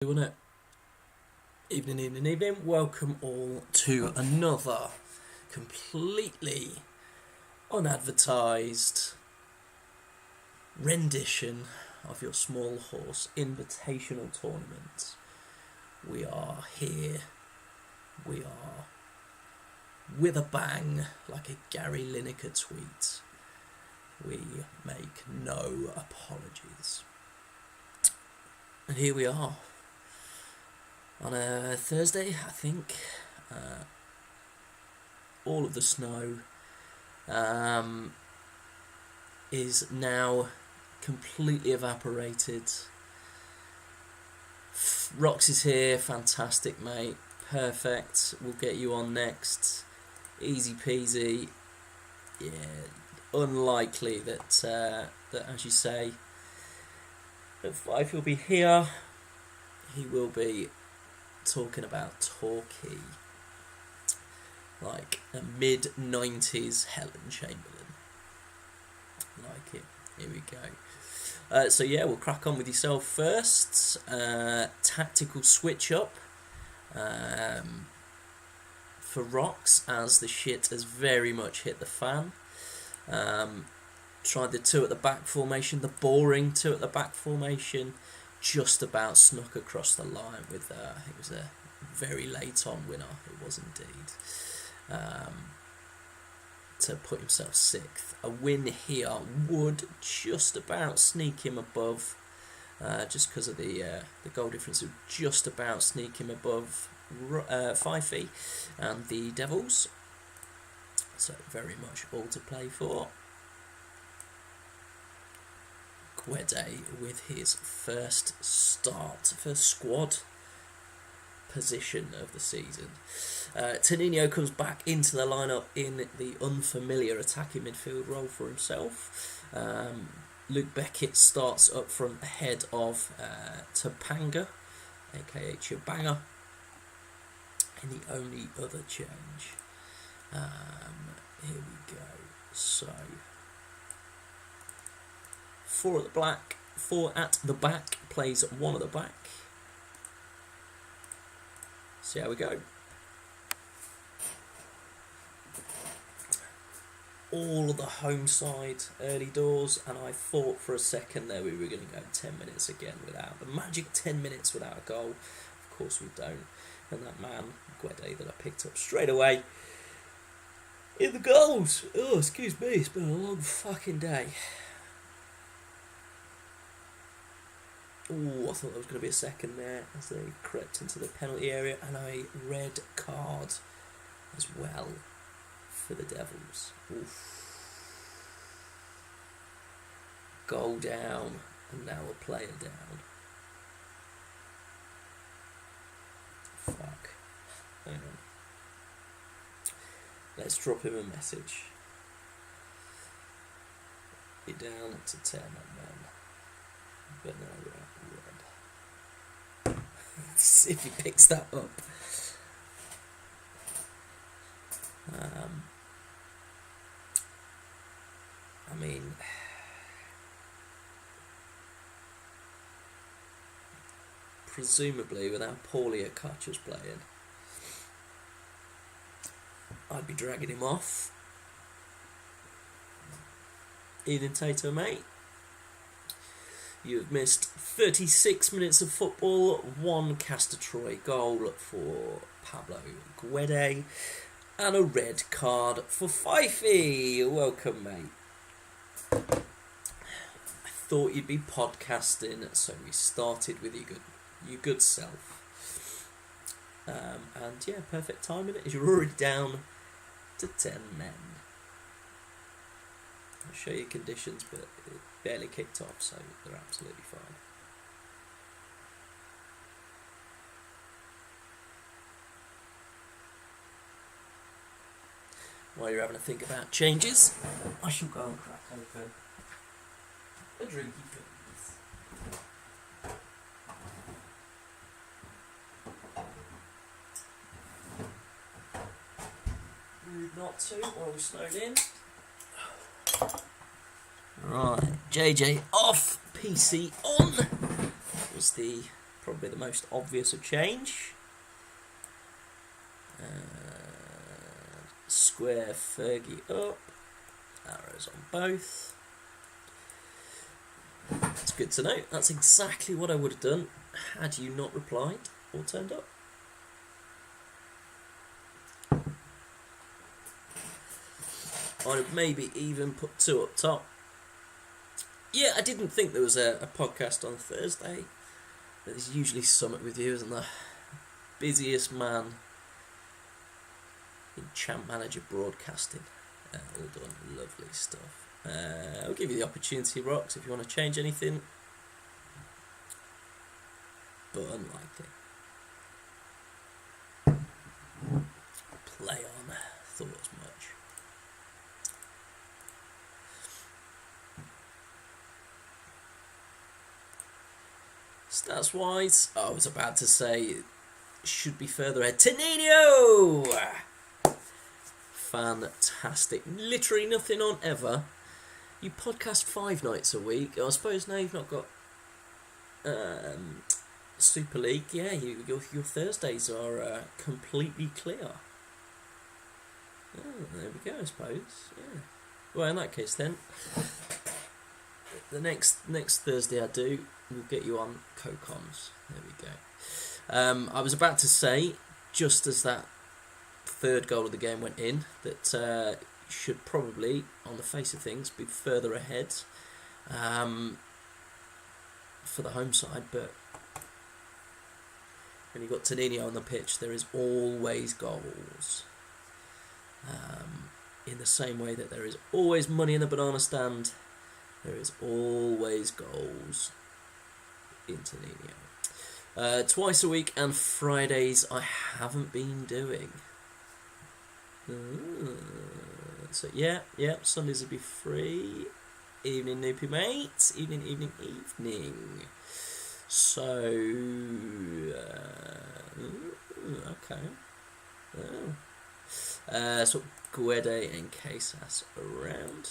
Doing it. Evening. Welcome all to another completely unadvertised rendition of your small horse invitational tournament. We are here. We are with a bang, like a Gary Lineker tweet. We make no apologies. And here we are. On a Thursday, I think, all of the snow is now completely evaporated. Rox is here, fantastic mate, perfect, we'll get you on next, easy peasy. Yeah, unlikely that as you say, at 5 he'll be here. He will be talking about Torquay, like a mid-90s Helen Chamberlain. Like it. Here we go. So yeah, we'll crack on with yourself first. Tactical switch up for Rox, as the shit has very much hit the fan. Tried the 2 at the back formation, the boring 2 at the back formation. Just about snuck across the line with, it was a very late on winner, it was indeed, to put himself 6th. A win here would just about sneak him above, just because of the goal difference, would just about sneak him above Fifey and the Devils. So very much all to play for. Gwede with his first squad position of the season. Tonino comes back into the lineup in the unfamiliar attacking midfield role for himself. Luke Beckett starts up front ahead of Topanga, aka Chibanga, and the only other change. Here we go. So 4 at the back, plays 1 at the back. See how we go. All of the home side early doors, and I thought for a second there we were going to go 10 minutes again without the magic 10 minutes without a goal. Of course we don't. And that man, Gwede, that I picked up straight away in the goals. Oh, excuse me, it's been a long fucking day. Oh, I thought there was going to be a second there as they crept into the penalty area, and a red card as well for the Devils. Oof. Goal down, and now a player down. Fuck. Hang on. Let's drop him a message. You're down to 10 at man. But no, we're at red. See if he picks that up. I mean, presumably without Paulie Akacha's playing, I'd be dragging him off. Eden Tato, mate. You have missed 36 minutes of football, 1 Castor Troy goal for Pablo Gwede, and a red card for Fifey. Welcome, mate. I thought you'd be podcasting, so we started with your good self. And yeah, perfect timing as you're already down to 10 men. I'll show you conditions, but it barely kicked off, so they're absolutely fine. While you're having a think about changes, I shall go and crack open a drinky please. Not to while we snowed in. Right, JJ off, PC on was the probably the most obvious of change. Square Fergie up, arrows on both. It's good to know. That's exactly what I would have done had you not replied or turned up. I'd have maybe even put 2 up top. Yeah, I didn't think there was a podcast on Thursday. There's usually Summit with you, isn't there? Busiest man in Champ Manager broadcasting. All done, lovely stuff. I'll give you the opportunity, Rox, if you want to change anything, but unlikely. Play on, thought as much. Stats wise, I was about to say should be further ahead. Tenino! Fantastic. Literally nothing on ever. You podcast 5 nights a week. I suppose now you've not got Super League. Yeah, your Thursdays are completely clear. Oh, there we go, I suppose. Yeah. Well, in that case then, the next Thursday I do, we'll get you on co-coms. There we go. I was about to say, just as that third goal of the game went in, that should probably, on the face of things, be further ahead for the home side, but when you've got Tenino on the pitch, there is always goals. In the same way that there is always money in the banana stand, there is always goals in Tenino. Twice a week and Fridays I haven't been doing. So yeah, Sundays will be free. Evening, Noopy mates. Evening. So, okay. So Guede and Casas around.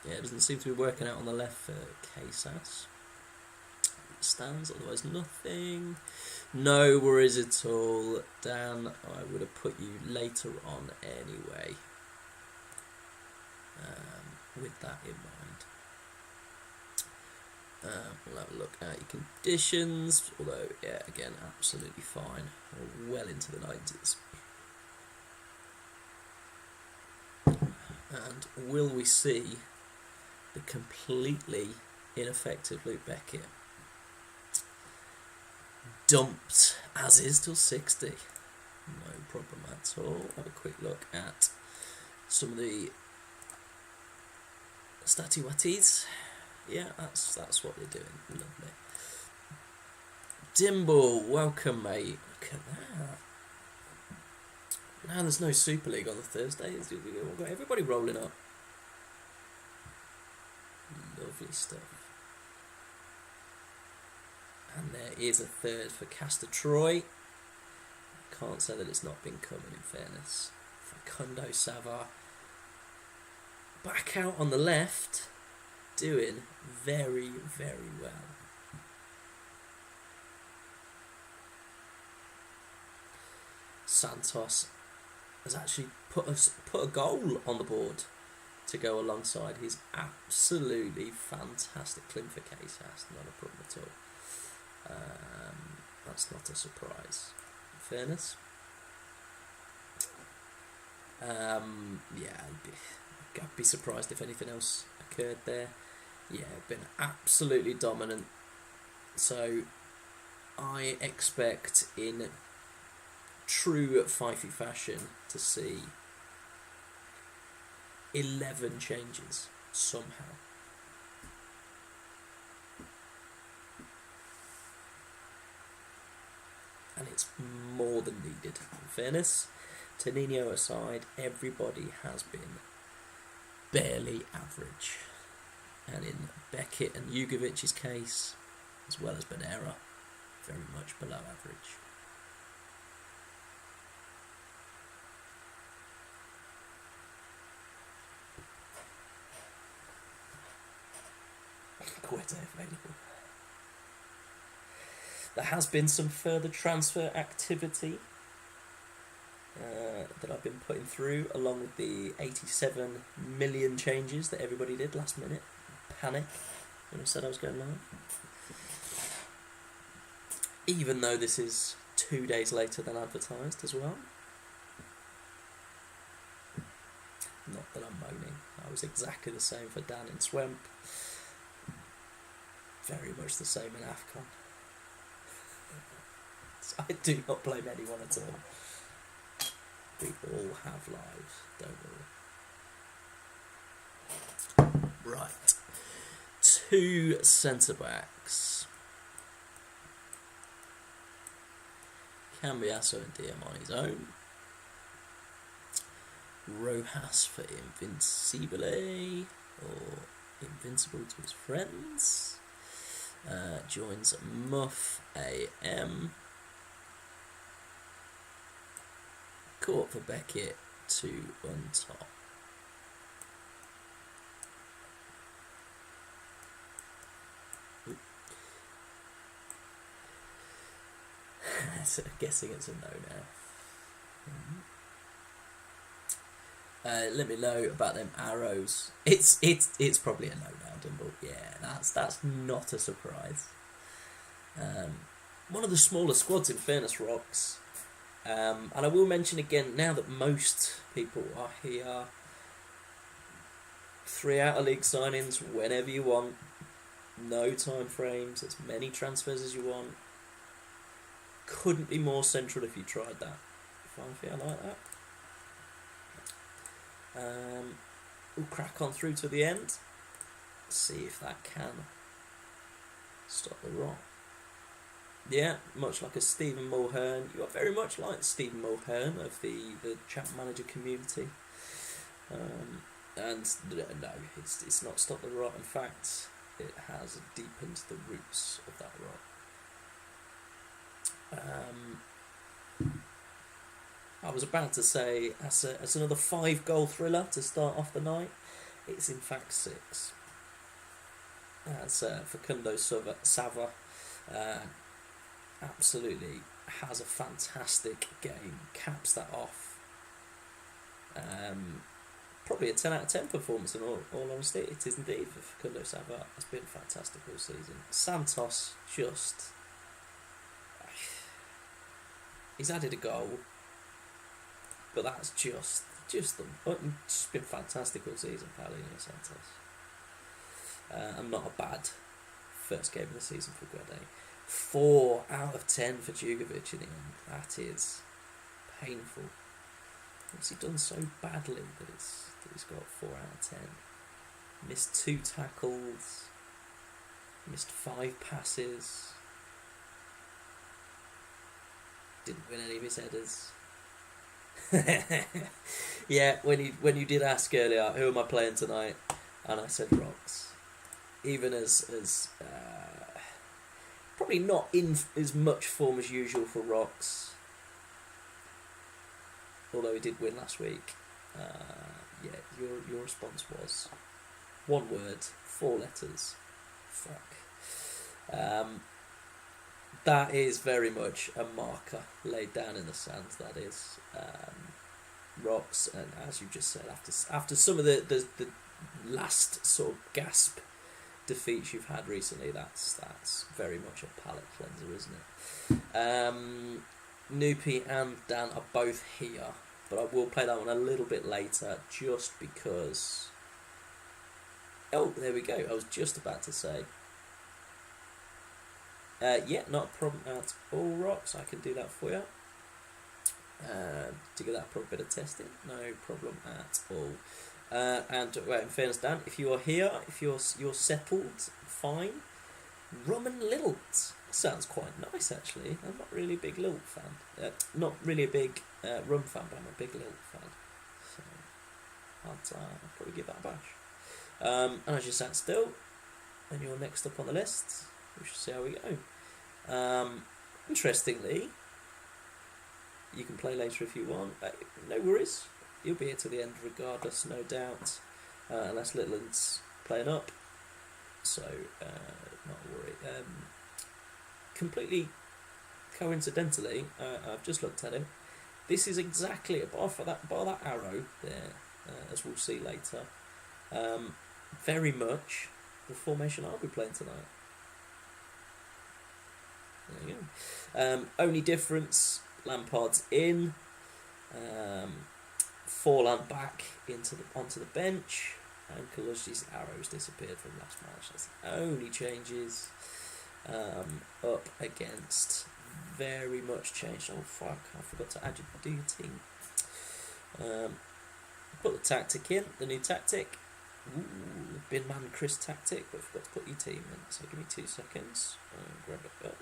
Yeah, it doesn't seem to be working out on the left for Casas. Stands, otherwise nothing. No worries at all. Dan, I would have put you later on anyway. With that in mind. We'll have a look at your conditions. Although, yeah, again, absolutely fine. We're well into the 90s. And will we see the completely ineffective Luke Beckett dumped as is till 60? No problem at all. Have a quick look at some of the statuettes. Yeah, that's what they're doing. Lovely. Dimble, welcome, mate. Look at that. Now there's no Super League on the Thursdays. We've got everybody rolling up. Lovely stuff. And there is a third for Castor Troy. Can't say that it's not been coming, in fairness. Facundo Savar back out on the left, doing very, very well. Santos has actually put a goal on the board to go alongside his absolutely fantastic Clinford case. That's not a problem at all. That's not a surprise, in fairness. I'd be surprised if anything else occurred there. Yeah, been absolutely dominant. So I expect in true Fifey fashion to see 11 changes somehow. And it's more than needed. In fairness, Tenino aside, everybody has been barely average. And in Beckett and Jugovic's case, as well as Benera, very much below average. Quite available. There has been some further transfer activity that I've been putting through, along with the 87 million changes that everybody did last minute. Panic when I said I was going live. Even though this is 2 days later than advertised as well. Not that I'm moaning. I was exactly the same for Dan in Swamp. Very much the same in AFCON. So I do not blame anyone at all. We all have lives, don't we? Right. 2 centre-backs. Cambiasso and DM on his own. Rojas for Invincibile, or Invincible to his friends. Joins Muff AM. Court for Beckett to Untop. So I'm guessing it's a no now. Let me know about them arrows. It's probably a no now, Dumble. Yeah, that's not a surprise. One of the smaller squads, in fairness, Rocks. And I will mention again, now that most people are here, 3 out-of-league signings whenever you want, no time frames, as many transfers as you want. Couldn't be more central if you tried that. If I like that. We'll crack on through to the end. See if that can stop the rot. Yeah, much like a Stephen Mulhern. You are very much like Stephen Mulhern of the chat manager community. And no, it's not stopped the rot. In fact, it has deepened the roots of that rot. I was about to say, as another 5-goal thriller to start off the night. It's in fact 6. That's Facundo Sava. Absolutely has a fantastic game. Caps that off. Probably a 10 out of 10 performance in all honesty. It is indeed for Facundo Sava. It's been fantastic all season. Santos just... He's added a goal, but that's just been fantastic all season, Paulinho Santos. And not a bad first game of the season for Guede. 4 out of 10 for Djugovic in the end. That is painful. What's he done so badly that he's got 4 out of 10? Missed 2 tackles. Missed 5 passes. Didn't win any of his headers. Yeah, when you did ask earlier, who am I playing tonight? And I said Rocks. Even as probably not in as much form as usual for Rocks. Although he did win last week. Yeah, your response was 1 word, 4 letters. Fuck. That is very much a marker laid down in the sands. That is Rocks, and as you just said, after some of the last sort of gasp defeats you've had recently, that's very much a palate cleanser, isn't it? Noopy and Dan are both here, but I will play that one a little bit later, just because. Oh, there we go. I was just about to say. Yeah, not a problem at all, Rocks. I can do that for you. To get that for a bit of testing, no problem at all. And well, in fairness, Dan, if you are here, if you're settled, fine. Rum and Lilt sounds quite nice, actually. I'm not really a big Lilt fan. Not really a big rum fan, but I'm a big Lilt fan. So I'll probably give that a bash. And as you sat still, and you're next up on the list, we shall see how we go. Interestingly, you can play later if you want. No worries. You'll be here to the end regardless, no doubt. Unless Littland's playing up. So, not a worry. Completely coincidentally, I've just looked at him. This is exactly bar that arrow there, as we'll see later. Very much the formation I'll be playing tonight. There you go. Only difference: Lampard's in. Forlan back onto the bench, and Kalushi's arrows disappeared from last match. That's the only changes. Up against very much changed. Oh fuck! I forgot to add your team. Put the tactic in, the new tactic. Ooh, the bin man Chris tactic, but forgot to put your team in. So give me 2 seconds. Grab it up.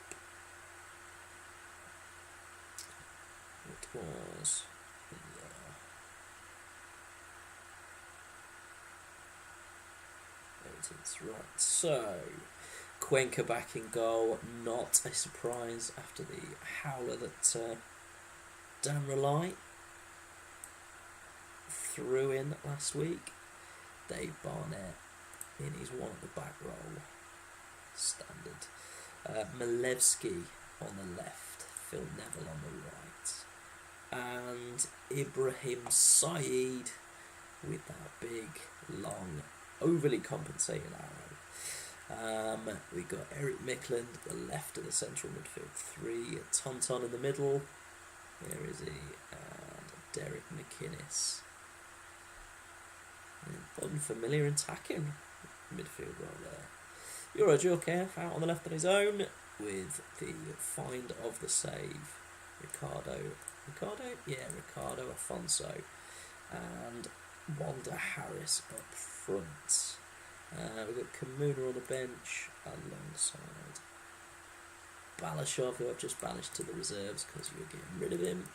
It was. Right, so Cuenca back in goal, not a surprise after the howler that Dan Relay threw in last week. Dave Barnett in his one at the back roll, standard. Milevsky on the left, Phil Neville on the right, and Ibrahim Saeed with that big, long, overly compensated arrow. We got Eric Mickland at the left of the central midfield three, Tonton in the middle, here is he, and Derek McInnes. Unfamiliar attacking midfield role there. Euro Djurkaeff out on the left on his own with the find of the save. Ricardo Afonso and Wanda Harris up front. We've got Kamuna on the bench alongside Balashov, who I've just banished to the reserves because you were getting rid of him.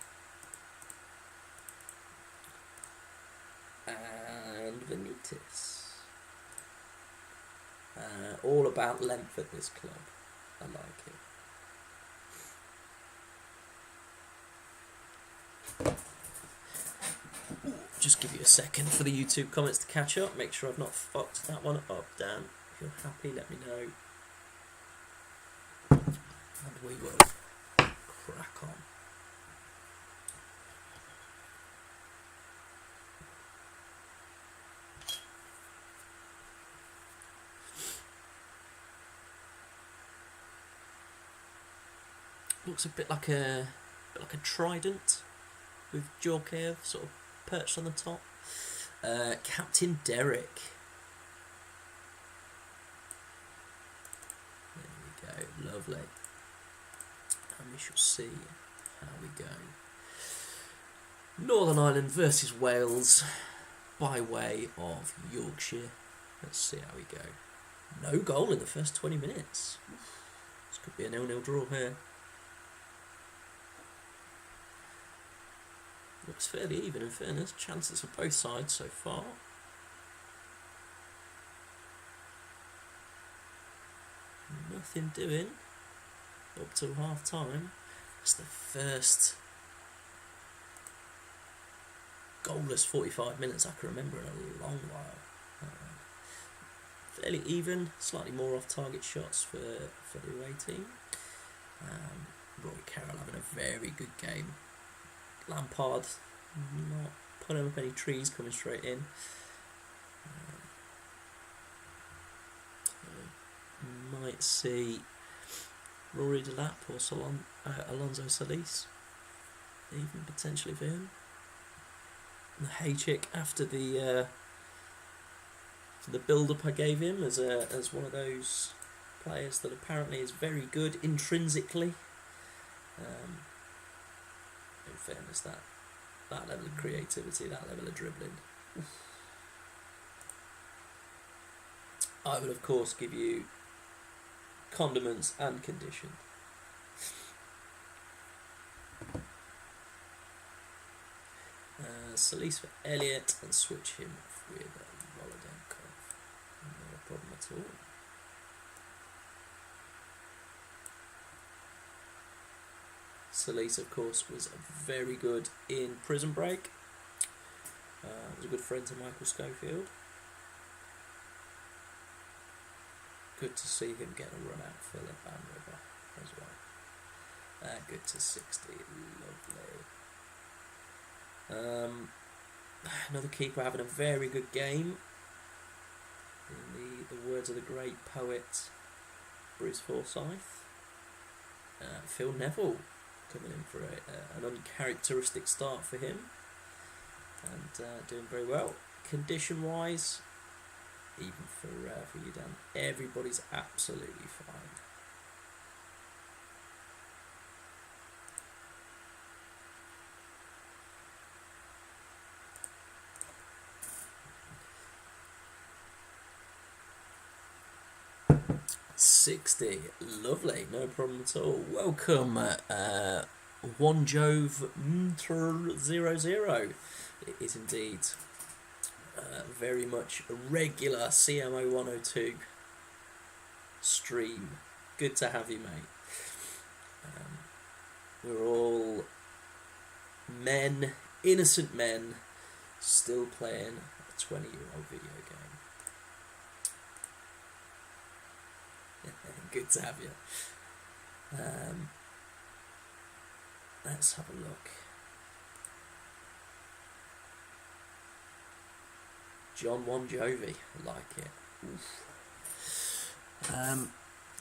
And Benitez. All about length at this club. I like it. Just give you a second for the YouTube comments to catch up. Make sure I've not fucked that one up, Dan. If you're happy, let me know. And we will crack on. Looks a bit like a trident with Djurkaeff sort of perched on the top. Captain Derek. There we go, lovely. And we shall see how we go. Northern Ireland versus Wales by way of Yorkshire. Let's see how we go. No goal in the first 20 minutes. This could be a 0-0 draw here. Looks fairly even in fairness. Chances for both sides so far. Nothing doing up till half time. It's the first goalless 45 minutes I can remember in a long while. Fairly even, slightly more off target shots for the away team. Roy Carroll having a very good game. Lampard not putting up any trees coming straight in. Might see Rory Delap or Alonso Solis, even potentially for him. And the Haychick after the build-up I gave him as one of those players that apparently is very good intrinsically. In fairness, that level of creativity, that level of dribbling. I will of course give you condiments and condition. Solis for Elliott and switch him with Volodenkov. Not a problem at all. Solis, of course, was very good in Prison Break. Was a good friend to Michael Schofield. Good to see him get a run out for the Van River as well. Good to 60. Lovely. Another keeper having a very good game. In the words of the great poet Bruce Forsyth. Phil Neville coming in for an uncharacteristic start for him. And doing very well. Condition-wise, even for you, Dan, everybody's absolutely fine. $60, lovely, no problem at all. Welcome, One Jove 00. It is indeed very much a regular CM0102 stream. Good to have you, mate. We're all men, innocent men, still playing a 20-year-old video game. Good to have you. Let's have a look. John Bon Jovi, I like it.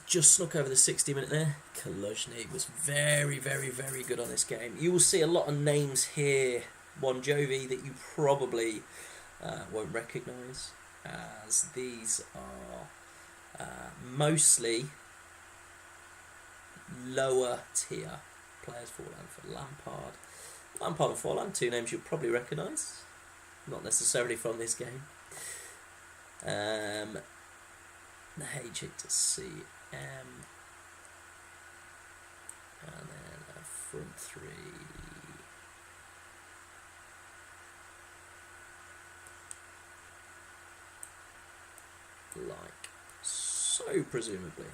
Just snuck over the 60 minute there. Kaluzhny was very, very, very good on this game. You will see a lot of names here, Bon Jovi, that you probably won't recognise, as these are mostly lower tier players. Forlan for Lampard and Forlan, two names you'll probably recognise, not necessarily from this game. H to CM, and then a front three. Like so, presumably.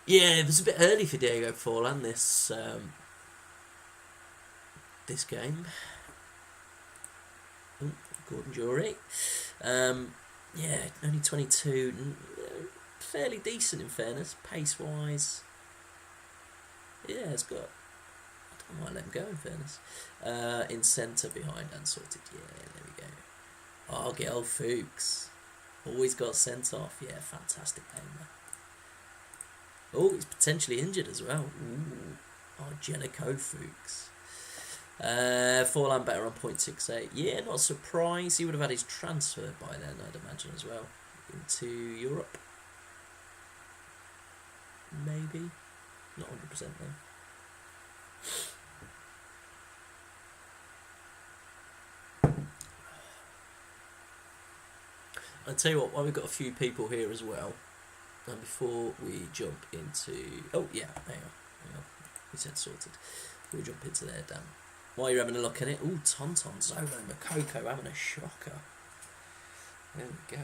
Yeah, it was a bit early for Diego Forlan this game. Oh, Gordon Jury. Yeah, only 22. Fairly decent in fairness, pace wise. Yeah, it's got. I might let him go in fairness. In centre behind unsorted. Yeah, there we go. Argel Fuchs. Always got sent off. Yeah, fantastic game there. Oh, he's potentially injured as well. Ooh. Argenico Fuchs. Forlan better on 0.68. Yeah, not surprised. He would have had his transfer by then, I'd imagine, as well. Into Europe. Maybe. Not 100% though. I'll tell you what, while we've got a few people here as well, and before we jump into... Oh, yeah, hang on. We said sorted. We'll jump into there, Dan. While you're having a look at it... Oh, Tonton, Zolo, Makoko having a shocker. There we go.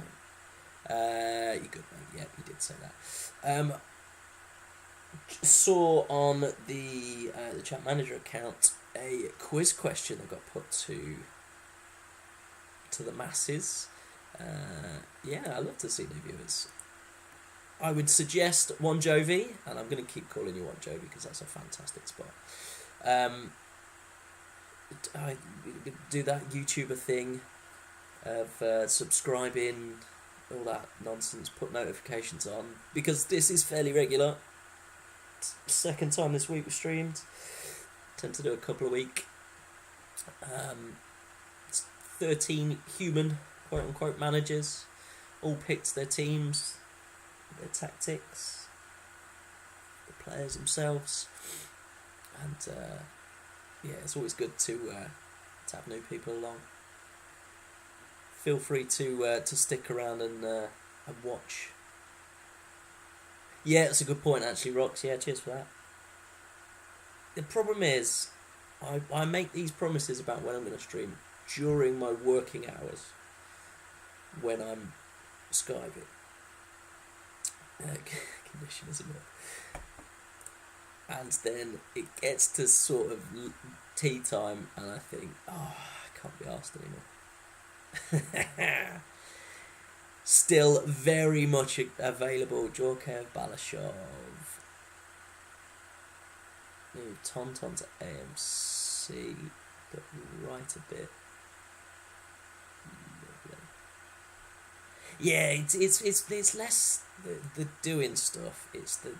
You're good, mate. Yeah, you did say that. Saw on the chat manager account a quiz question that got put to the masses. Yeah, I love to see new viewers. I would suggest One Jovi, and I'm going to keep calling you One Jovi because that's a fantastic spot. I do that YouTuber thing of subscribing, all that nonsense, put notifications on, because this is fairly regular. Second time this week we streamed. Tend to do a couple a week. 13 human quote unquote managers all picked their teams, their tactics, the players themselves, and yeah, it's always good to have new people along. Feel free to stick around and watch. Yeah, that's a good point actually, Rox. Yeah, cheers for that. The problem is, I make these promises about when I'm going to stream during my working hours, when I'm Skyping. Condition, isn't it? And then it gets to sort of tea time, and I think, oh, I can't be arsed anymore. Still very much available. Djorkaeff, Balashov. Move Tonton to AMC. Got right a bit. Lovely. Yeah, it's less the doing stuff. It's the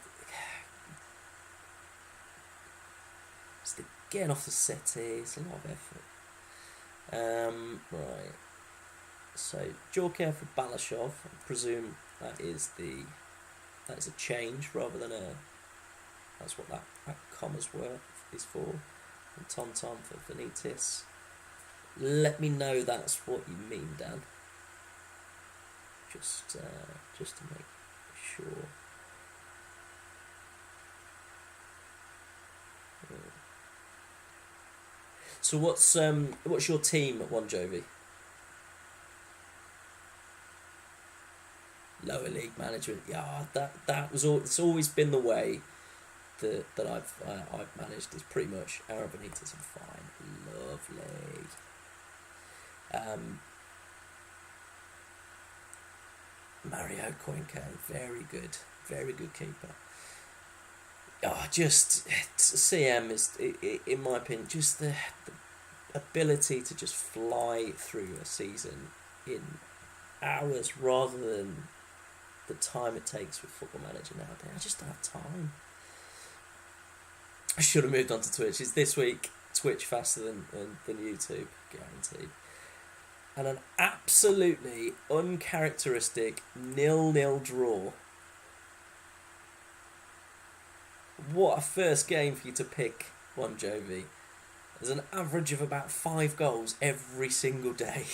getting off the settee. It's a lot of effort. Right. So Djorkaeff for Balashov. I presume that is a change rather than a. That's what that comma's work is for. And Tonton for Vanitas. Let me know that's what you mean, Dan. Just to make sure. So what's your team at One Jovi? Lower league management. Yeah, that was all. It's always been the way that I've managed. Is pretty much Aaron Benitez and fine, lovely. Mario Cuenca, very good keeper. Oh, just CM is, in my opinion, just the ability to just fly through a season in hours rather than the time it takes with Football Manager nowadays. I just don't have time. I should have moved on to Twitch. It's this week Twitch faster than YouTube, guaranteed. And an absolutely uncharacteristic 0-0 draw. What a first game for you to pick, One Jovi. There's an average of about 5 goals every single day.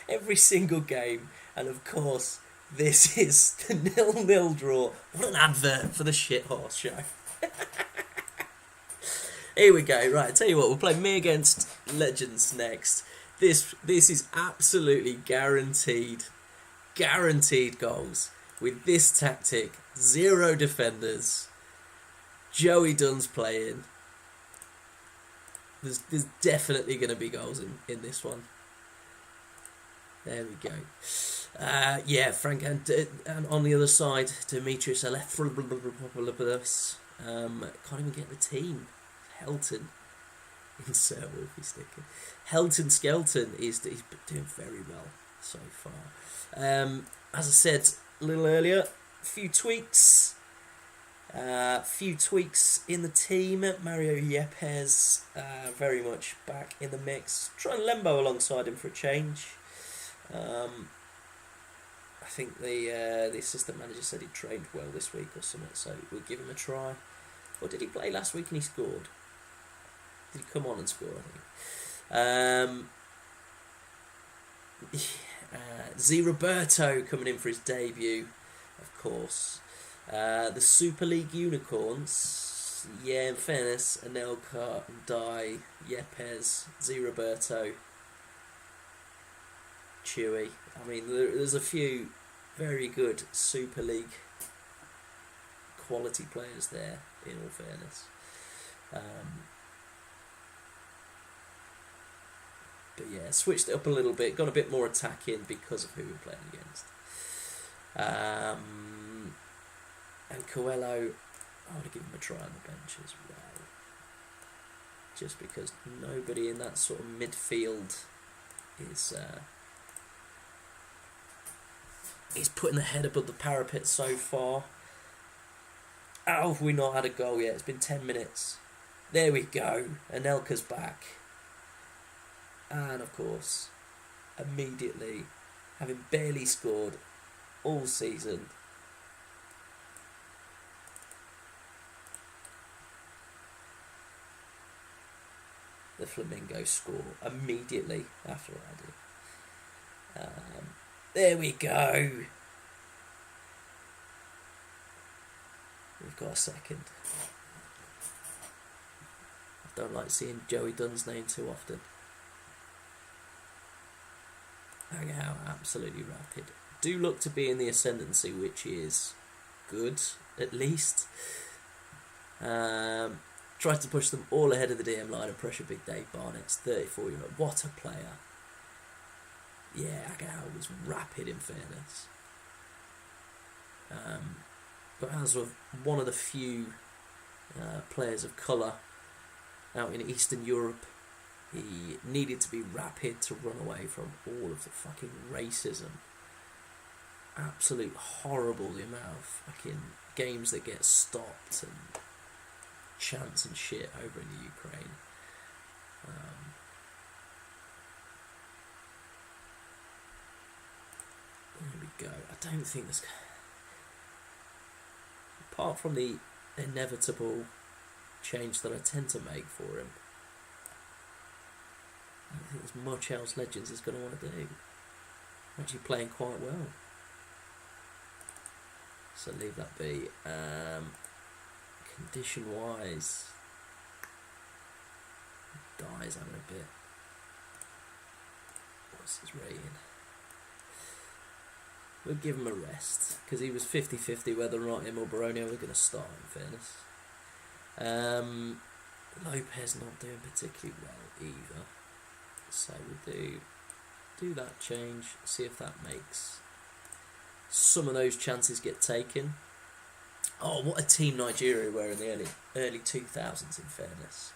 Every single game. And of course, this is the 0-0 draw. What an advert for the Shithorse Show. Here we go. Right, I tell you what, we'll play me against Legends next. This is absolutely guaranteed goals. With this tactic, 0 defenders, Joey Dunn's playing. There's definitely going to be goals in this one. There we go. Frank and on the other side, Demetrius Elefthropoulos. Can't even get the team. Helton. Insert Wolfie sticker. Helton Skelton he's doing very well so far. As I said a little earlier, a few tweaks in the team. Mario Yepes very much back in the mix. Trying Lembo alongside him for a change. I think the assistant manager said he trained well this week or something, so we'll give him a try. Or did he play last week and he scored? Did he come on and score, I think? Z Roberto coming in for his debut, of course. The Super League Unicorns, yeah, in fairness, Anelka, Dai, Yepes, Z Roberto, Chewy. I mean, there's a few very good Super League quality players there, in all fairness. But yeah, switched it up a little bit, got a bit more attacking because of who we're playing against. And Coelho, I want to give him a try on the bench as well. Just because nobody in that sort of midfield is putting the head above the parapet so far. How have we not had a goal yet? It's been 10 minutes. There we go. Anelka's back. And of course, immediately, having barely scored all season, the Flamingos score immediately after I do. There we go. We've got a second. I don't like seeing Joey Dunn's name too often. Hang out, absolutely rapid. Do look to be in the ascendancy, which is good, at least. Tries to push them all ahead of the DM line and pressure Big Dave Barnett's 34-year-old. What a player. Yeah, Agahau was rapid in fairness. But as of one of the few players of colour out in Eastern Europe, he needed to be rapid to run away from all of the fucking racism. Absolute horrible, the amount of fucking games that get stopped and chants and shit over in the Ukraine. There we go. I don't think there's, apart from the inevitable change that I tend to make for him, I don't think there's much else Legends is going to want to do. Actually playing quite well. So leave that be. Condition wise, Dye's having a bit. What's his rating? We'll give him a rest, because he was 50-50 whether or not him or Baroni were going to start, in fairness. Lopez not doing particularly well either. So we'll do that change, see if that makes some of those chances get taken. Oh, what a team Nigeria were in the early 2000s, in fairness.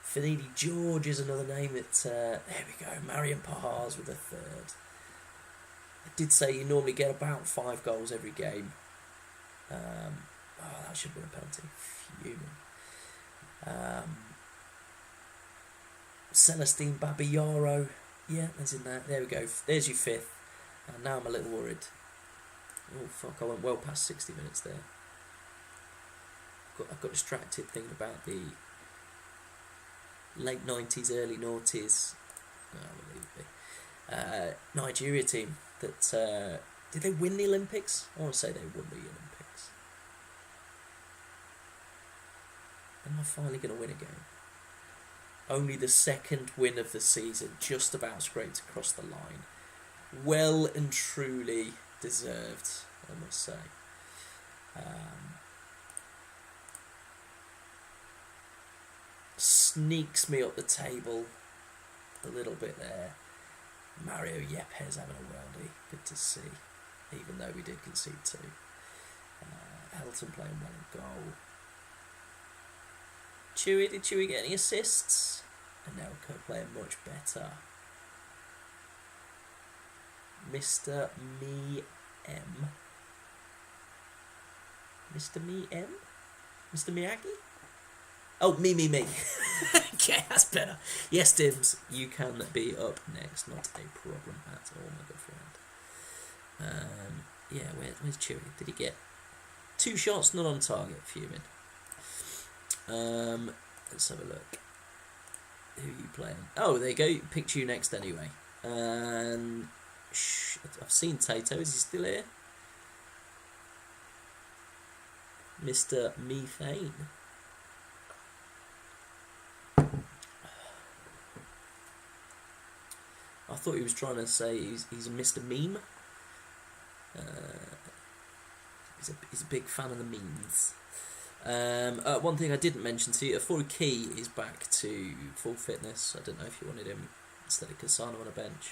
Finidi George is another name that, there we go, Marion Pahars with a third. I did say you normally get about 5 goals every game. That should have been a penalty. Fuming. Celestine Babayaro. Yeah, that's in there. There we go. There's your 5th. And now I'm a little worried. Oh, fuck, I went well past 60 minutes there. I got distracted thinking about the late 90s, early noughties. Nigeria team that did they win the Olympics? I want to say they won the Olympics. Am I finally going to win again? Only the 2nd win of the season, just about scraped across the line. Well and truly deserved, I must say. Sneaks me up the table a little bit there. Mario Yepes having a worldie, good to see, even though we did concede 2. Elton playing well in goal. Did Chewy get any assists? Anelka playing much better. Mr. Me M. Mr. Me M? Mr. Miyagi? Oh, me. Okay, that's better. Yes, Dims, you can be up next. Not a problem at all, my good friend. Yeah, where's Chewy? Did he get 2 shots, not on target? Fuming. Let's have a look. Who are you playing? Oh, there you go. Picked you next anyway. And I've seen Tato. Is he still here? Mr. Methane. I thought he was trying to say he's Mr. Meme. He's a big fan of the memes. One thing I didn't mention to you, Afori Key is back to full fitness. I don't know if you wanted him instead of Cassano on a bench.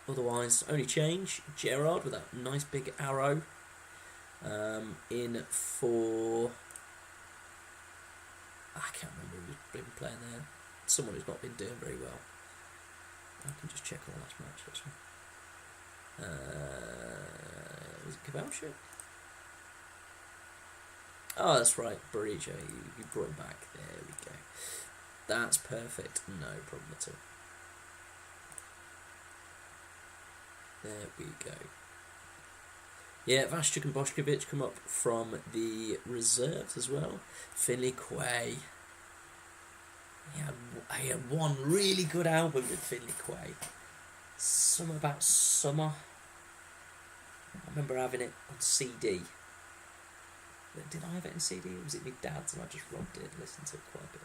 Otherwise, only change, Gerard with that nice big arrow in for... I can't remember who's been playing there. Someone who's not been doing very well. I can just check on the last match, actually. Was it Cabalcho? Oh, that's right, Barijo. You brought him back. There we go. That's perfect. No problem at all. There we go. Yeah, Vashchuk and Boshkovic come up from the reserves as well. Finley Quay. He had one really good album with Finley Quay. Something about summer. I remember having it on CD. Did I have it in CD or was it my dad's and I just robbed it and listened to it quite a bit?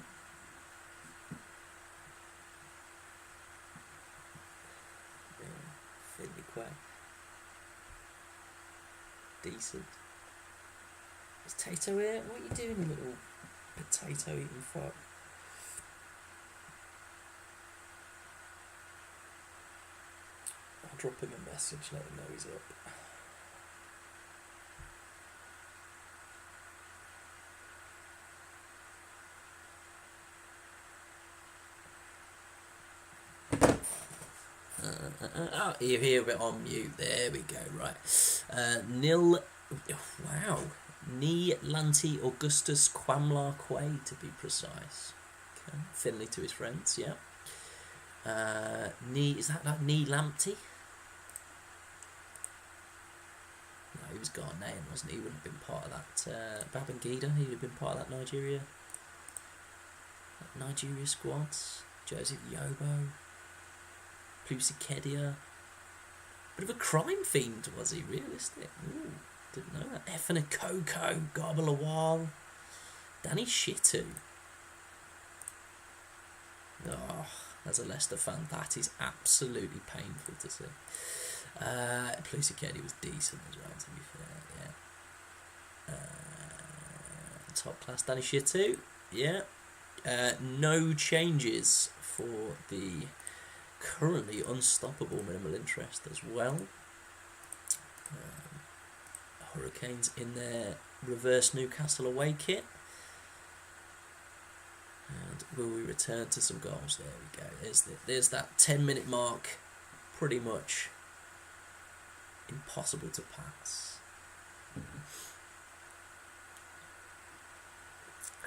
Yeah, Finley Quay. Decent. Is Tato here? What are you doing, you little potato eating fuck? drop him a message, let him know he's up. You hear it on mute. There we go. Right. Wow. Ni Lanti Augustus Quamlar Quay, to be precise. Okay. Finley to his friends, yeah. Is that like Ni Lamptey? No, he was Ghanaian, wasn't he? He wouldn't have been part of that. Babangida, he would have been part of that Nigeria squads. Joseph Yobo. Lucy Kedia. Bit of a crime fiend, was he? Realistic. Ooh, didn't know that. Efana Koko, Garbalawal, Danny Shitu. Oh, as a Leicester fan, that is absolutely painful to see. Lucy Kedia was decent as well, to be fair. Yeah. Top class Danny Shitu. Yeah. No changes for the currently unstoppable minimal interest as well. Hurricanes in their reverse Newcastle away kit. And will we return to some goals? There we go. There's that 10-minute mark. Pretty much impossible to pass.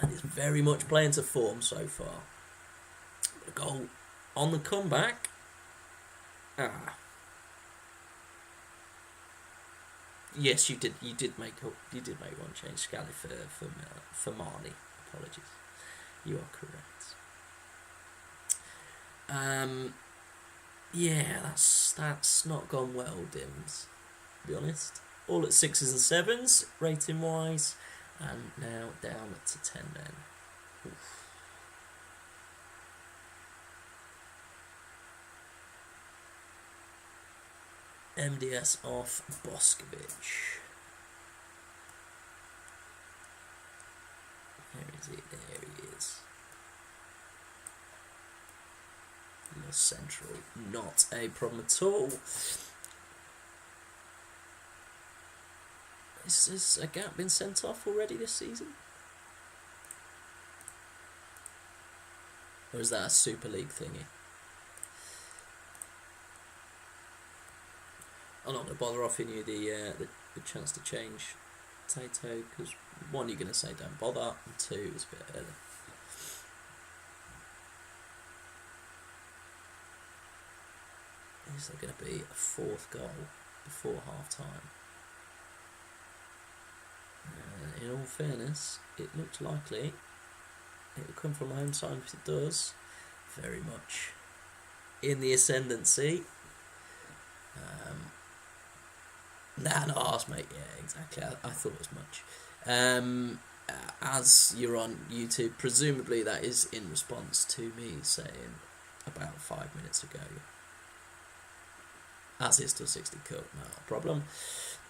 And it's very much playing to form so far. A goal on the comeback. Yes, you did make one change, Scally, for Marnie. Apologies. You are correct. Yeah, that's not gone well, Dims. To be honest, all at 6s and 7s rating wise, and now down to 10 men. Oof. MDS off Boskovic. Where is he? There he is. Los Central. Not a problem at all. Has a gap been sent off already this season? Or is that a Super League thingy? I'm not going to bother offering you the chance to change Tato, because one, you're going to say don't bother, and two, it's a bit early. Is there going to be a fourth goal before half time? In all fairness, it looks likely it will come from home side. If it does, very much in the ascendancy. Nah, not ours, mate. Yeah, exactly. I thought as much. As you're on YouTube, presumably that is in response to me saying about 5 minutes ago, as is till 60 cut, no problem.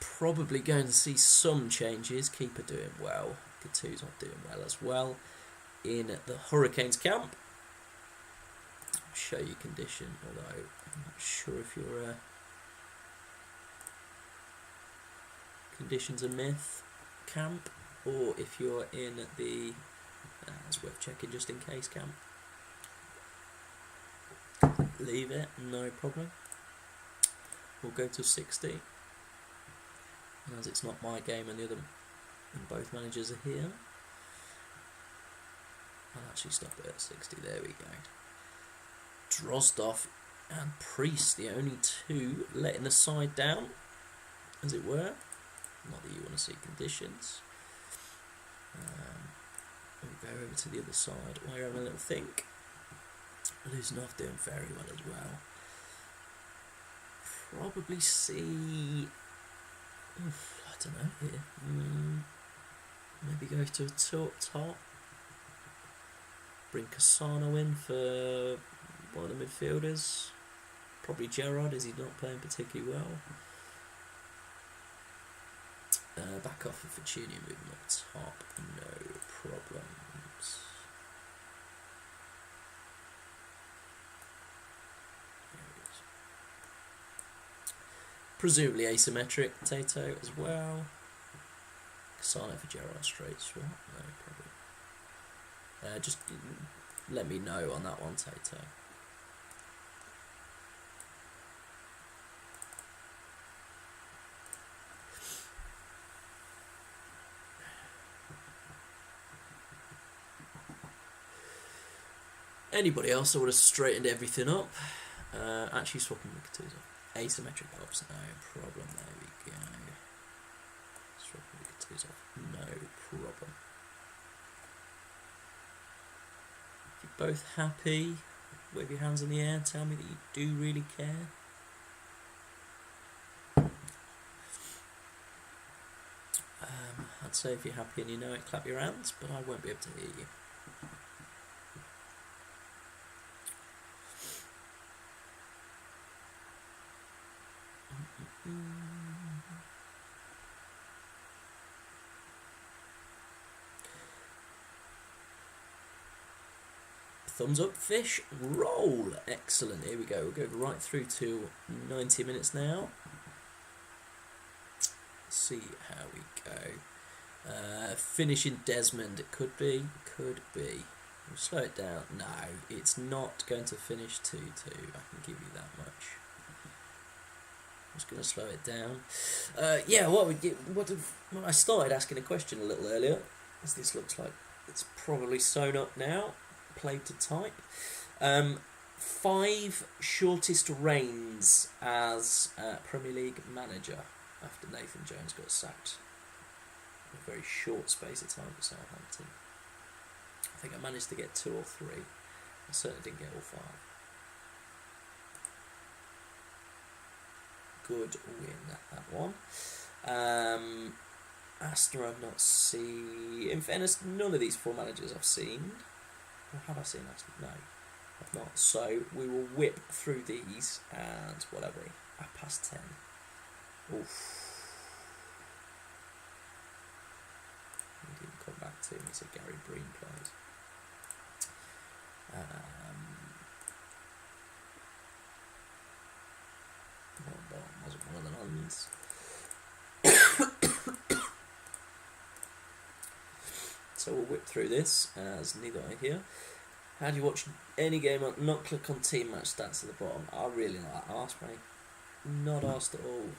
Probably going to see some changes. Keeper doing well. Gattuso's not doing well as well. In the Hurricanes camp, I'll show you condition, although I'm not sure if you're conditions a myth camp, or if you're in the it's worth checking just in case camp. Leave it, no problem. We'll go to 60, as it's not my game and both managers are here. I'll actually stop it at 60. There we go. Drozdov and Priest, the only two letting the side down, as it were. Not that you want to see conditions. We'll go over to the other side while you're having a little think. Luzanov doing very well as well. Probably see... I don't know here. Maybe go to a top. Bring Cassano in for one of the midfielders. Probably Gerrard, as he's not playing particularly well. Back off of Fortunia, moving up top, no problems. There Presumably asymmetric potato as well. Casano for Gerrard straight swap, no problem. Just let me know on that one, Tato. Anybody else, I would have straightened everything up. Actually swapping the Gattuso. Asymmetric hops, no problem, there we go. Swapping the Gattuso, no problem. If you're both happy, wave your hands in the air, tell me that you do really care. I'd say if you're happy and you know it, clap your hands, but I won't be able to hear you. Thumbs up, fish, roll. Excellent, here we go. We'll go right through to 90 minutes now. Let's see how we go. Finishing Desmond, it could be. We'll slow it down. No, it's not going to finish 2-2. I can give you that much. I'm just going to slow it down. Yeah, I started asking a question a little earlier, as this looks like it's probably sewn up now. Played to type. 5 shortest reigns as Premier League manager after Nathan Jones got sacked. A very short space of time for Southampton. I think I managed to get 2 or 3. I certainly didn't get all 5. Good win, that one. Aston I've not seen. In fairness, none of these 4 managers I've seen. Or have I seen Aston? No, I've not. So we will whip through these and whatever. 10:30. Oof. He didn't come back to me, so Gary Breen played. Wasn't one of the nuns. So we'll whip through this, as neither I here. How do you watch any game? Not click on team match stats at the bottom. I really like asked, mate. Not asked at all.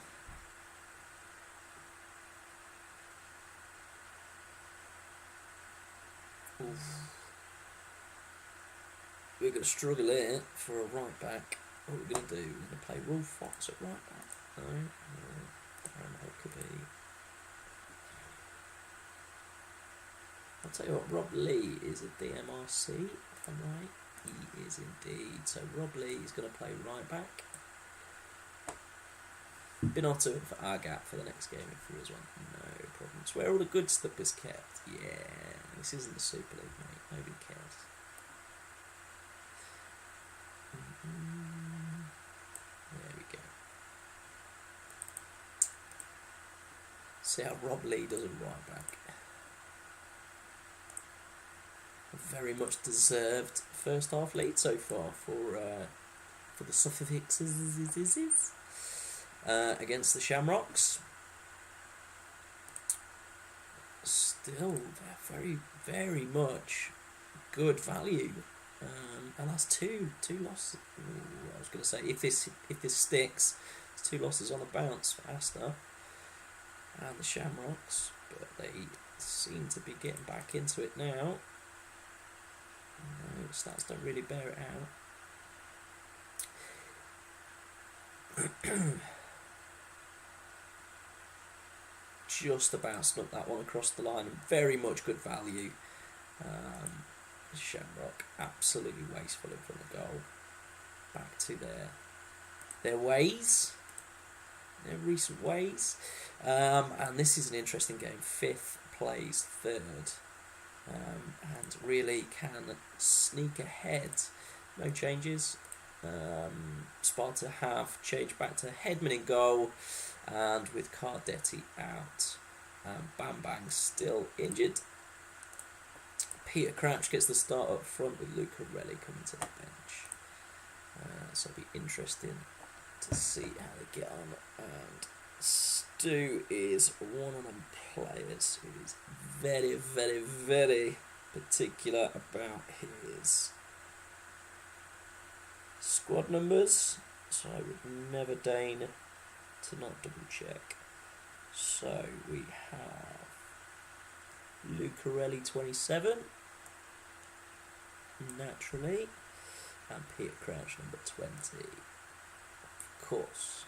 Oof. We're going to struggle here for a right back. What are we going to do? We're going to play Wolf Fox at right back. No. Darren Huckabee. I'll tell you what, Rob Lee is a DMRC, if I'm right. He is indeed. So Rob Lee is going to play right back. Been on to it for our gap for the next game if there is one. No problem. It's where all the good stuff is kept. Yeah, this isn't the Super League, mate. Nobody cares. There we go. See how Rob Lee does a right back. A very much deserved first half lead so far for the Suffolkers against the Shamrocks. Still, they're very, very much good value. And that's two losses. Ooh, I was going to say, if this sticks, it's 2 losses on a bounce for Aston and the Shamrocks, but they seem to be getting back into it now. No, stats don't really bear it out. Just about snuck that one across the line. Very much good value. Shamrock absolutely wasteful in front of goal. Back to their ways, their recent ways. And this is an interesting game. 5th plays 3rd. And really can sneak ahead. No changes. Sparta have changed back to Headman in goal, and with Cardetti out. Bam Bang still injured. Peter Crouch gets the start up front with Luca Relli coming to the bench. So it'll be interesting to see how they get on. And Stu is one of them players who is very, very, very particular about his squad numbers, so I would never deign to not double check. So we have Lucarelli 27, naturally, and Peter Crouch number 20, of course.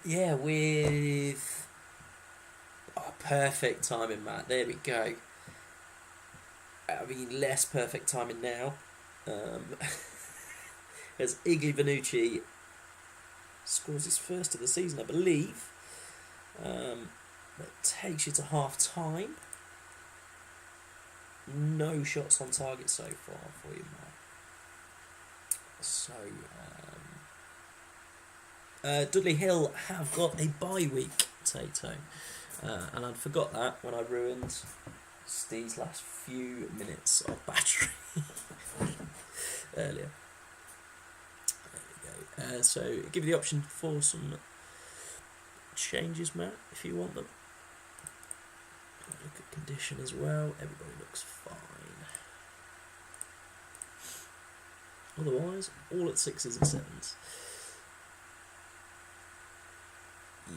Yeah, with perfect timing, Matt. There we go. I mean, less perfect timing now. As Iggy Vanucci scores his first of the season, I believe. That takes you to half time. No shots on target so far for you, Mark. So, Dudley Hill have got a bye week, Tato. And I'd forgot that when I ruined Steve's last few minutes of battery earlier. There we go. So, give you the option for some changes, Matt, if you want them. Look at condition as well. Everybody looks fine. Otherwise, all at 6s and 7s.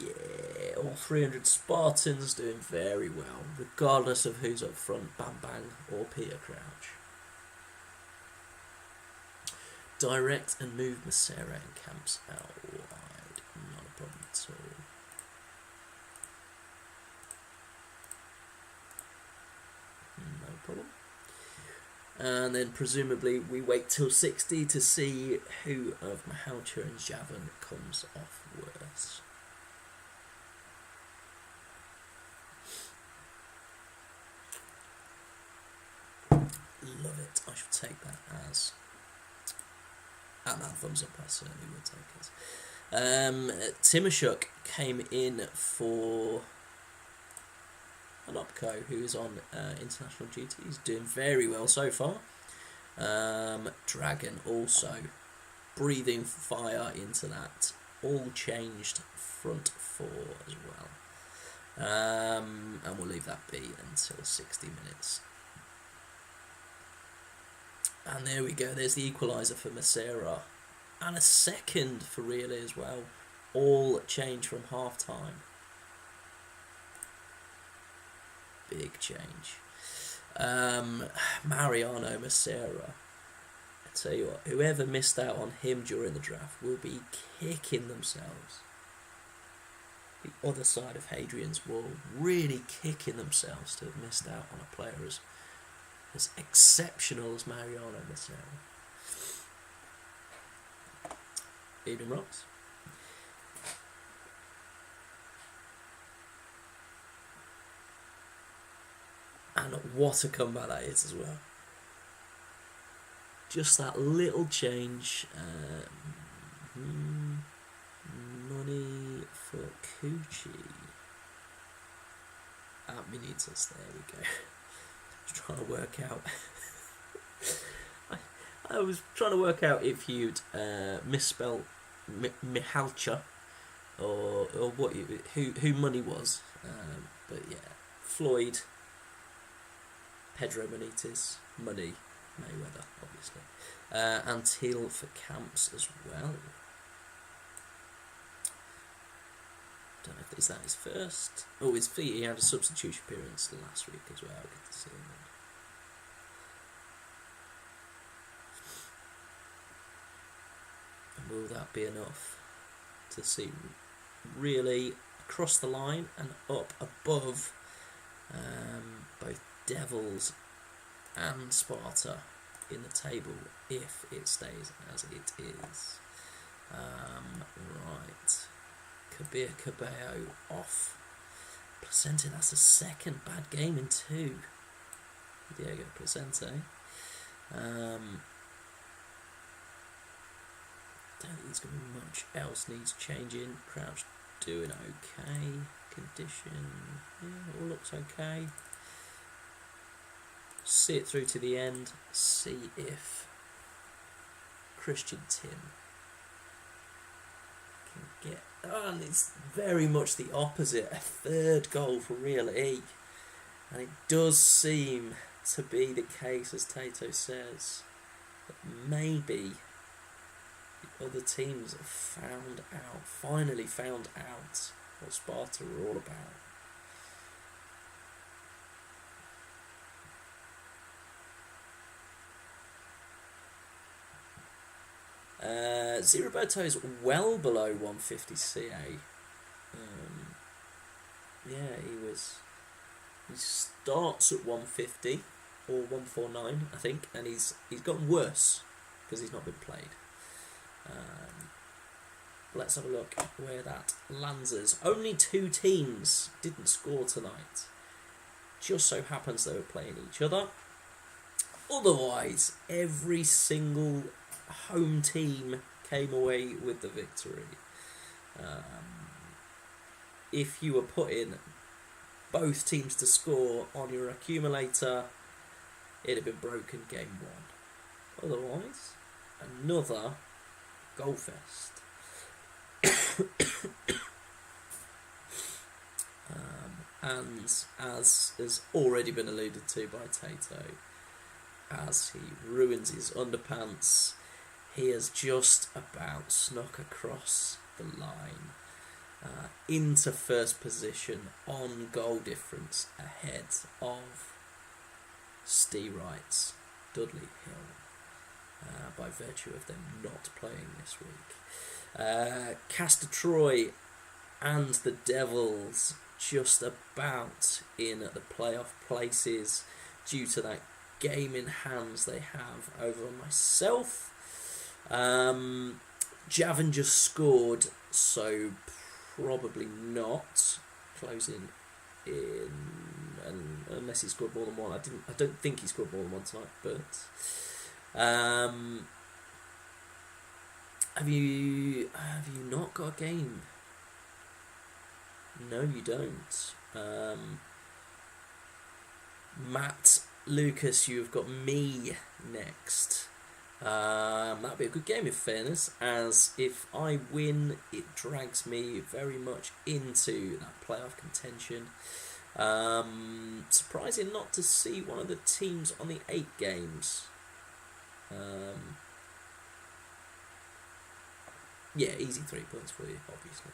Yeah, all 300 Spartans doing very well, regardless of who's up front, Bam Bang or Peter Crouch. Direct and move Macera and Camps out wide. Not a problem at all. No problem. And then presumably we wait till 60 to see who of Mahalcha and Javan comes off worse. Love it. I should take that as... And that thumbs up, I certainly will take it. Timoshuk came in for Anopko, who is on international duty. He's doing very well so far. Dragon also breathing fire into that. All changed front four as well. And we'll leave that be until 60 minutes. And there we go, there's the equaliser for Macera. And a second for Really as well. All change from half time. Big change. Mariano Macera. I tell you what, whoever missed out on him during the draft will be kicking themselves. The other side of Hadrian's Wall, really kicking themselves to have missed out on a player as exceptional as Mariano Macera. Evening, Ross. And what a comeback that is as well. Just that little change. Money for Coochie. Benitez, there we go. Trying to work out. I was trying to work out if you'd misspell Mihalcha or what who Money was, but yeah, Floyd, Pedro Benitez, Money, Mayweather, obviously, and Teal for Camps as well. Don't know if is that his first. Oh, his feet. He had a substitution appearance last week as well. Good to see him. And will that be enough to see Really across the line and up above both Devils and Sparta in the table if it stays as it is? Right. Kabir Cabello off. Placente, that's a second bad game in 2. Diego Placente. Don't think there's going to be much else needs changing. Crouch doing okay. Condition, yeah, all looks okay. see it through to the end, see if Christian Tim can get... and it's very much the opposite, a third goal for Real E. And it does seem to be the case, as Tato says, that maybe the other teams have finally found out what Sparta are all about. Roberto is well below 150 CA. He starts at 150 or 149, I think, and he's gotten worse because he's not been played. Let's have a look where that lands us. Only 2 teams didn't score tonight. Just so happens they were playing each other. Otherwise, every single home team came away with the victory. If you were putting both teams to score on your accumulator, it'd have been broken game 1. Otherwise, another goal fest. And as has already been alluded to by Tato, as he ruins his underpants, he has just about snuck across the line into first position on goal difference ahead of Steerites, Dudley Hill, by virtue of them not playing this week. Castor Troy and the Devils just about in at the playoff places due to that game in hands they have over myself. Javin just scored, so probably not closing in, and unless he scored more than one. I don't think he scored more than one tonight. But have you not got a game? No, you don't. Matt, Lucas, you've got me next. That'll be a good game in fairness, as if I win, it drags me very much into that playoff contention. Surprising not to see one of the teams on the 8 games. Yeah, easy 3 points for you, obviously.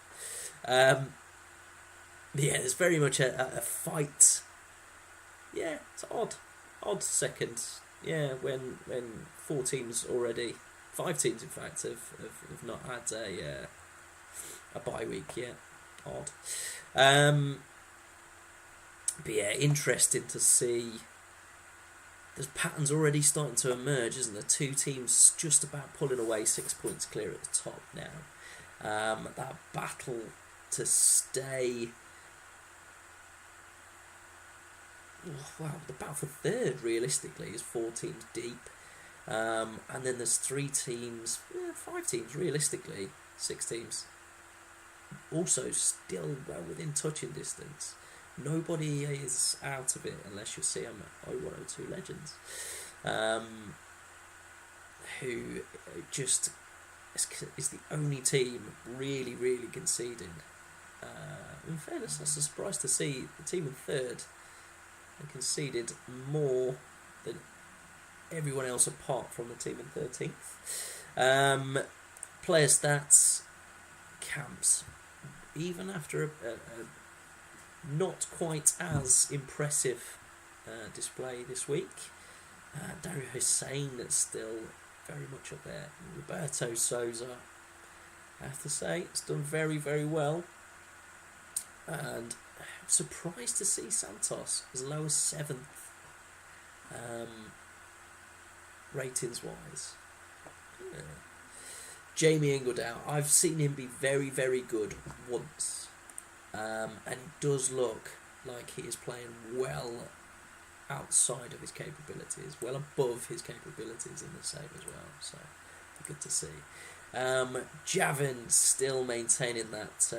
Yeah, there's very much a fight. Yeah, it's odd second. Yeah, when 4 teams already, 5 teams in fact, have not had a bye week yet. Odd. But yeah, interesting to see. There's patterns already starting to emerge, isn't there? 2 teams just about pulling away 6 points clear at the top now. That battle to stay. Wow, the battle for third realistically is 4 teams deep, and then there's 3 teams, 5 teams realistically, 6 teams also still well within touching distance. Nobody is out of it unless you're CM0102 Legends, who just is the only team really conceding. In fairness, that's a surprise to see the team in third and conceded more than everyone else apart from the team in 13th. Player stats, camps, even after a not quite as impressive display this week. Dario Hussein is still very much up there. Roberto Souza, I have to say, it's done very well. And I'm surprised to see Santos as low as 7th, ratings wise. Yeah. Jamie Ingledow, I've seen him be very good once, and it does look like he is playing well outside of his capabilities, well above his capabilities in the save as well, so good to see. Javin still maintaining that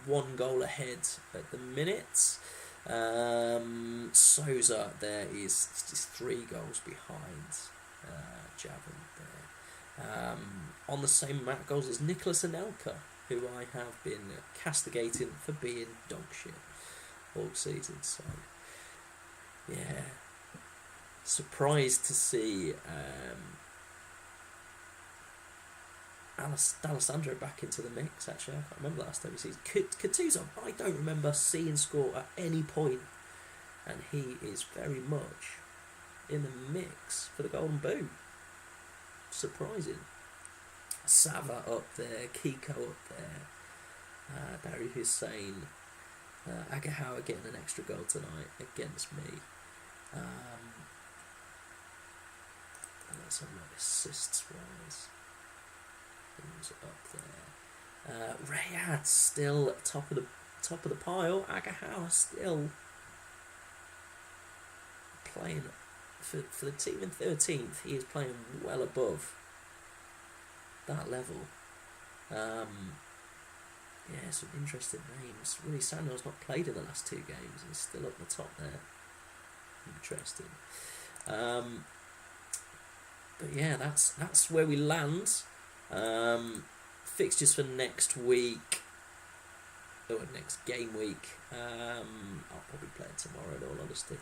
1 goal ahead at the minute. Souza there is just 3 goals behind Javan there. On the same amount of goals as Nicholas Anelka, who I have been castigating for being dog shit all season. So, yeah, surprised to see D'Alessandro back into the mix. Actually, I can't remember the last time he sees Katuzo. I don't remember seeing score at any point, and he is very much in the mix for the Golden Boot. Surprising. Sava up there, Kiko up there, Barry Hussein, Agahawa getting an extra goal tonight against me. Let's have a look, assists wise. Things up there. Rayad still top of the pile. Agahawa still playing for the team in 13th. He is playing well above that level. Yeah, some interesting names. Willie Sandor's not played in the last 2 games and he's still up the top there. Interesting. But yeah, that's where we land. Fixtures for next week, or next game week. I'll probably play it tomorrow, in all honesty,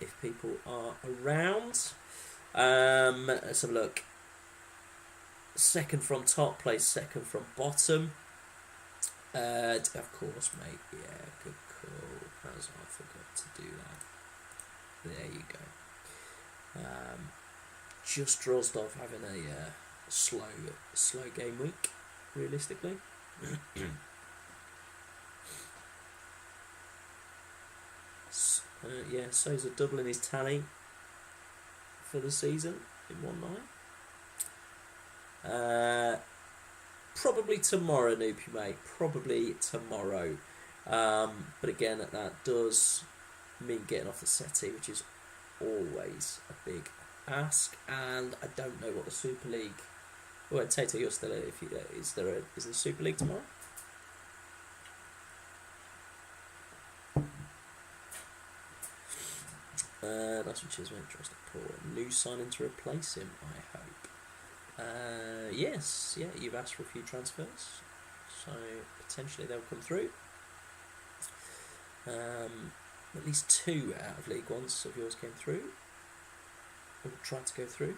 if people are around. Let's have a look. Second from top plays second from bottom. Of course, mate. Yeah, good call. As I forgot to do that. There you go. Just Drozdov having a slow game week, realistically. Yeah, Souza doubling his tally for the season in 1 night. Probably tomorrow, Noopy mate. Probably tomorrow. But again, that does mean getting off the settee, which is always a big ask. And I don't know what the Super League. Well, Tato, you're still. Is there Super League tomorrow? That's which is interesting. New signing to replace him, I hope. Yes, yeah, you've asked for a few transfers, so potentially they'll come through. At least 2 out of League Ones of yours came through, or tried to go through.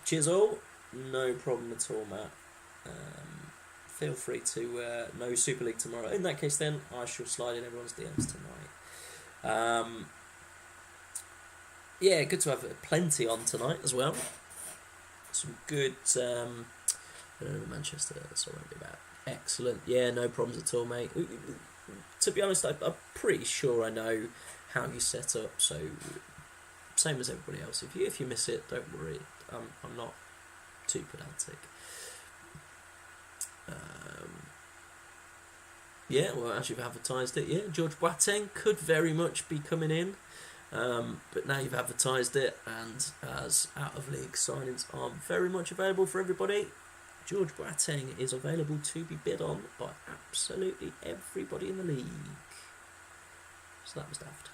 Cheers all, no problem at all, Matt. Feel free to no Super League tomorrow. In that case, then I shall slide in everyone's DMs tonight. Yeah, good to have plenty on tonight as well. Some good Manchester, that's all I won't be about. Excellent. Yeah, no problems at all, mate. To be honest, I'm pretty sure I know how you set up, so same as everybody else. If you miss it, don't worry. I'm not too pedantic. Yeah, well, as you've advertised it, yeah, George Boateng could very much be coming in, but now you've advertised it, and as out-of-league signings are very much available for everybody, George Boateng is available to be bid on by absolutely everybody in the league. So that was daft.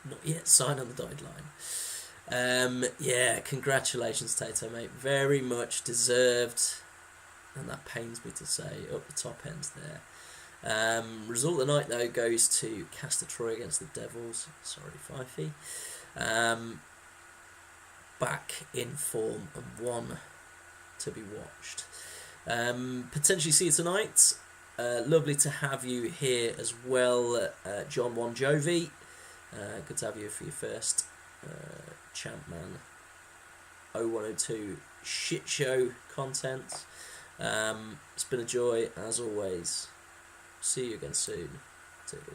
Not yet signed on the dotted line. Yeah, congratulations, Tato, mate. Very much deserved. And that pains me to say, up the top ends there. Result of the night, though, goes to Castor Troy against the Devils. Sorry, Fifey. Back in form and one to be watched. Potentially see you tonight. Lovely to have you here as well, John Bon Jovi. Good to have you for your first Champman 0102 shit show content. It's been a joy as always. See you again soon. Toodles.